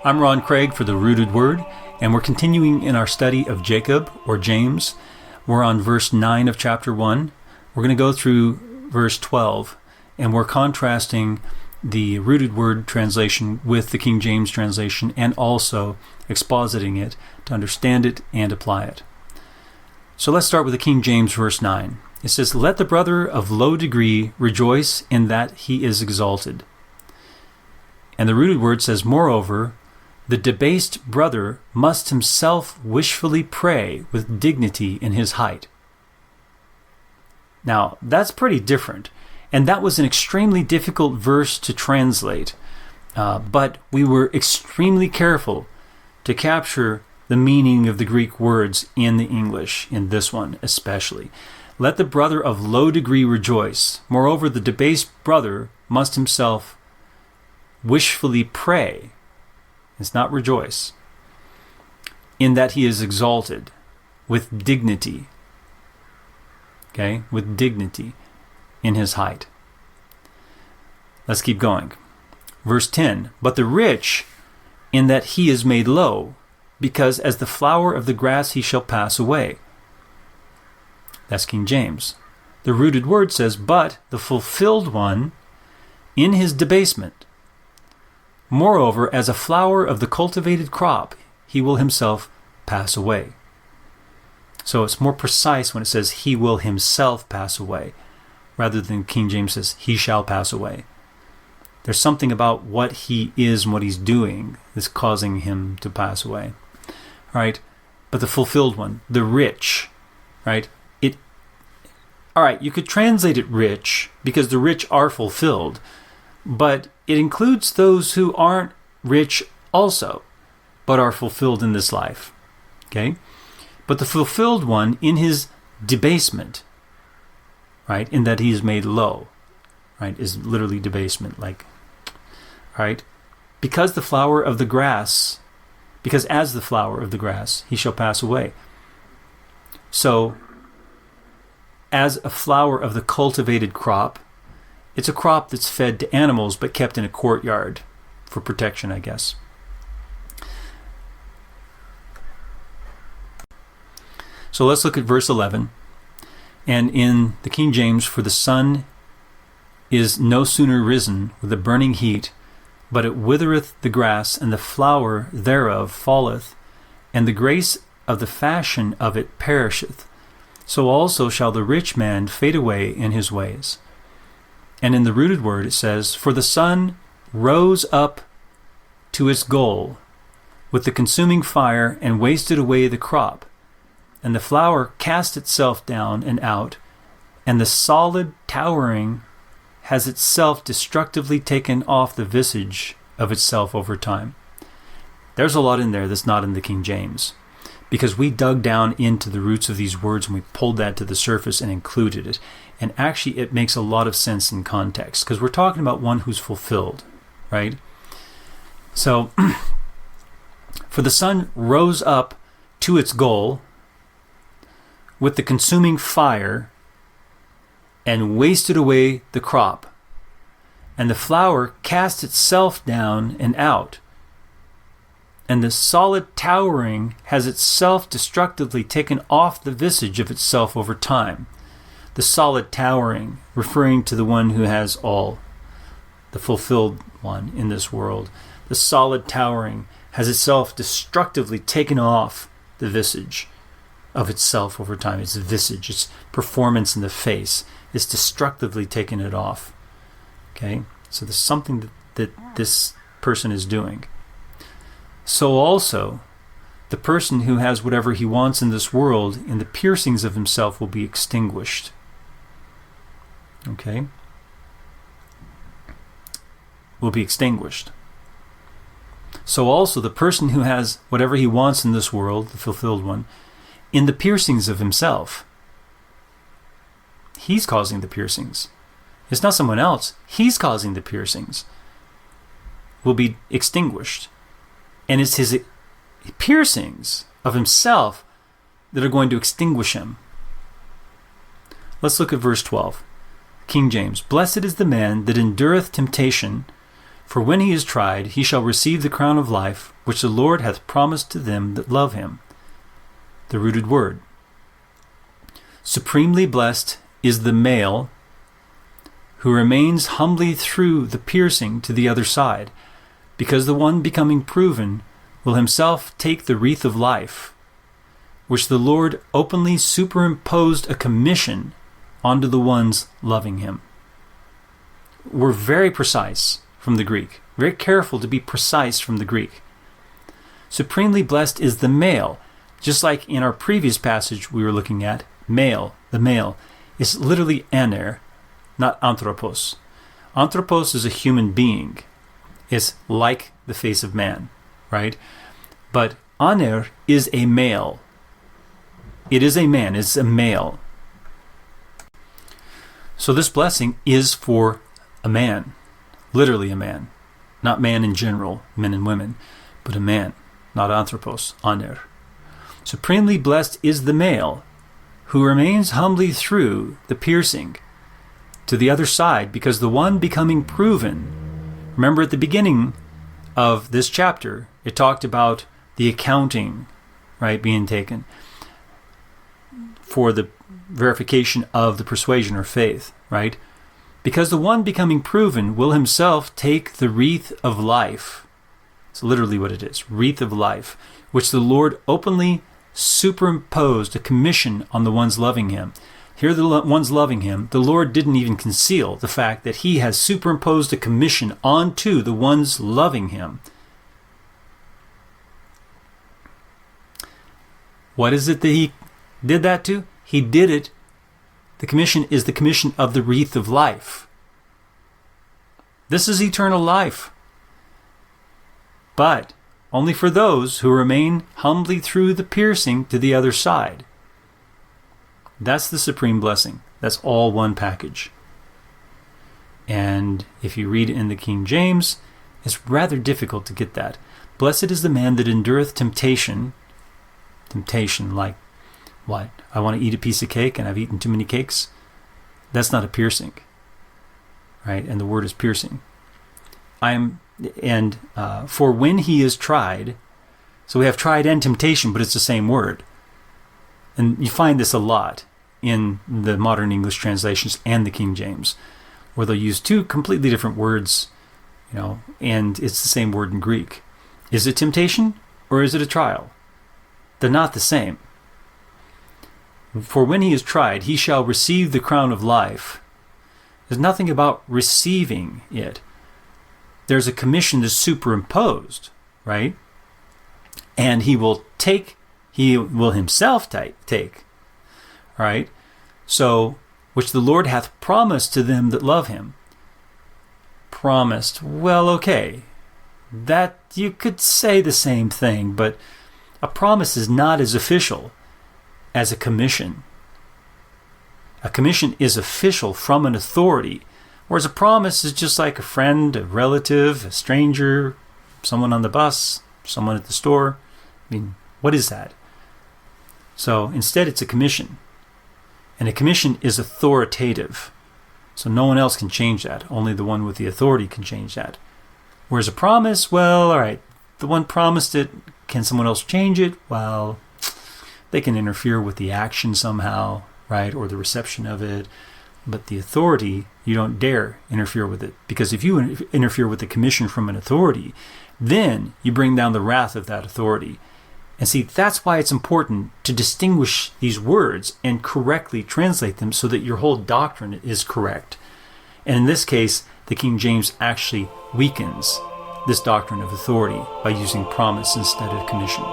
I'm Ron Craig for The Rooted Word, and we're continuing in our study of Jacob, or James. We're on verse 9 of chapter 1. We're going to go through verse 12, and we're contrasting the Rooted Word translation with the King James translation, and also expositing it to understand it and apply it. So let's start with the King James verse 9. It says, "Let the brother of low degree rejoice in that he is exalted." And the Rooted Word says, "Moreover, the debased brother must himself wishfully pray with dignity in his height." Now, that's pretty different. And that was an extremely difficult verse to translate. But we were extremely careful to capture the meaning of the Greek words in the English, in this one especially. "Let the brother of low degree rejoice. Moreover, the debased brother must himself wishfully pray." It's not rejoice. "In that he is exalted with dignity." Okay? With dignity in his height. Let's keep going. Verse 10, "But the rich, in that he is made low, because as the flower of the grass he shall pass away." That's King James. The Rooted Word says, "But the fulfilled one, in his debasement, moreover, as a flower of the cultivated crop, he will himself pass away." So it's more precise when it says he will himself pass away, rather than King James says he shall pass away. There's something about what he is and what he's doing that's causing him to pass away. Right? But the fulfilled one, the rich, right? All right, you could translate it rich because the rich are fulfilled, but it includes those who aren't rich also, but are fulfilled in this life. Okay? But the fulfilled one in his debasement, right, in that he is made low, right, is literally debasement, like, right? Because the flower of the grass, because as the flower of the grass, he shall pass away. So, as a flower of the cultivated crop, it's a crop that's fed to animals but kept in a courtyard for protection, I guess. So let's look at verse 11. "And in the King James, for the sun is no sooner risen with a burning heat, but it withereth the grass, and the flower thereof falleth, and the grace of the fashion of it perisheth. So also shall the rich man fade away in his ways." And in the Rooted Word it says, "For the sun rose up to its goal with the consuming fire, and wasted away the crop. And the flower cast itself down and out, and the solid towering has itself destructively taken off the visage of itself over time." There's a lot in there that's not in the King James, because we dug down into the roots of these words and we pulled that to the surface and included it. And actually it makes a lot of sense in context, because we're talking about one who's fulfilled, right? So, "For the sun rose up to its goal with the consuming fire, and wasted away the crop. And the flower cast itself down and out. And the solid towering has itself destructively taken off the visage of itself over time." The solid towering, referring to the one who has all, the fulfilled one in this world. The solid towering has itself destructively taken off the visage of itself over time. Its visage, its performance in the face, is destructively taking it off. Okay? So there's something that this person is doing. "So also, the person who has whatever he wants in this world, in the piercings of himself will be extinguished." Okay? Will be extinguished. "So also, the person who has whatever he wants in this world, the fulfilled one, in the piercings of himself." He's causing the piercings. It's not someone else. He's causing the piercings. "Will be extinguished." And it's his piercings of himself that are going to extinguish him. Let's look at verse 12. King James, "Blessed is the man that endureth temptation, For when he is tried, he shall receive the crown of life, which the Lord hath promised to them that love him. The rooted word. Supremely blessed is the male who remains humbly through the piercing to the other side, because the one becoming proven will himself take the wreath of life, which the Lord openly superimposed a commission onto the ones loving him. We're very precise from the Greek. Very careful to be precise from the Greek. Supremely blessed is the male. Just like in our previous passage we were looking at, male, the male, is literally aner, not anthropos. Anthropos is a human being. It's like the face of man, right? But aner is a male. It is a man, it's a male. So this blessing is for a man, literally a man. Not man in general, men and women, but a man, not anthropos, aner. Supremely blessed is the male who remains humbly through the piercing to the other side, because the one becoming proven. Remember at the beginning of this chapter, it talked about the accounting, right, being taken for the verification of the persuasion or faith, right? Because the one becoming proven will himself take the wreath of life. It's literally what it is, wreath of life, which the Lord openly superimposed a commission on the ones loving him. Here the ones loving him, the Lord didn't even conceal the fact that he has superimposed a commission onto the ones loving him. What is it that he did that to? He did it. The commission is the commission of the wreath of life. This is eternal life. But only for those who remain humbly through the piercing to the other side. That's the supreme blessing. That's all one package. And if you read it in the King James, it's rather difficult to get that. Blessed is the man that endureth temptation. Temptation like what? I want to eat a piece of cake and I've eaten too many cakes. That's not a piercing. Right? And the word is piercing. For when he is tried, so we have tried and temptation, but it's the same word. And you find this a lot in the modern English translations and the King James, where they'll use two completely different words, and it's the same word in Greek. Is it temptation or is it a trial? They're not the same. For when he is tried, he shall receive the crown of life. There's nothing about receiving it. There's a commission that's superimposed, right? And he will himself take, right? So, which the Lord hath promised to them that love him. Promised, well, okay. That, you could say the same thing, but a promise is not as official as a commission. A commission is official from an authority, whereas a promise is just like a friend, a relative, a stranger, someone on the bus, someone at the store. I mean, what is that? So instead it's a commission. And a commission is authoritative. So no one else can change that. Only the one with the authority can change that. Whereas a promise, well, all right, the one promised it. Can someone else change it? Well, they can interfere with the action somehow, right? Or the reception of it. But the authority, you don't dare interfere with it. Because if you interfere with the commission from an authority, then you bring down the wrath of that authority. And see, that's why it's important to distinguish these words and correctly translate them so that your whole doctrine is correct. And in this case, the King James actually weakens this doctrine of authority by using promise instead of commission.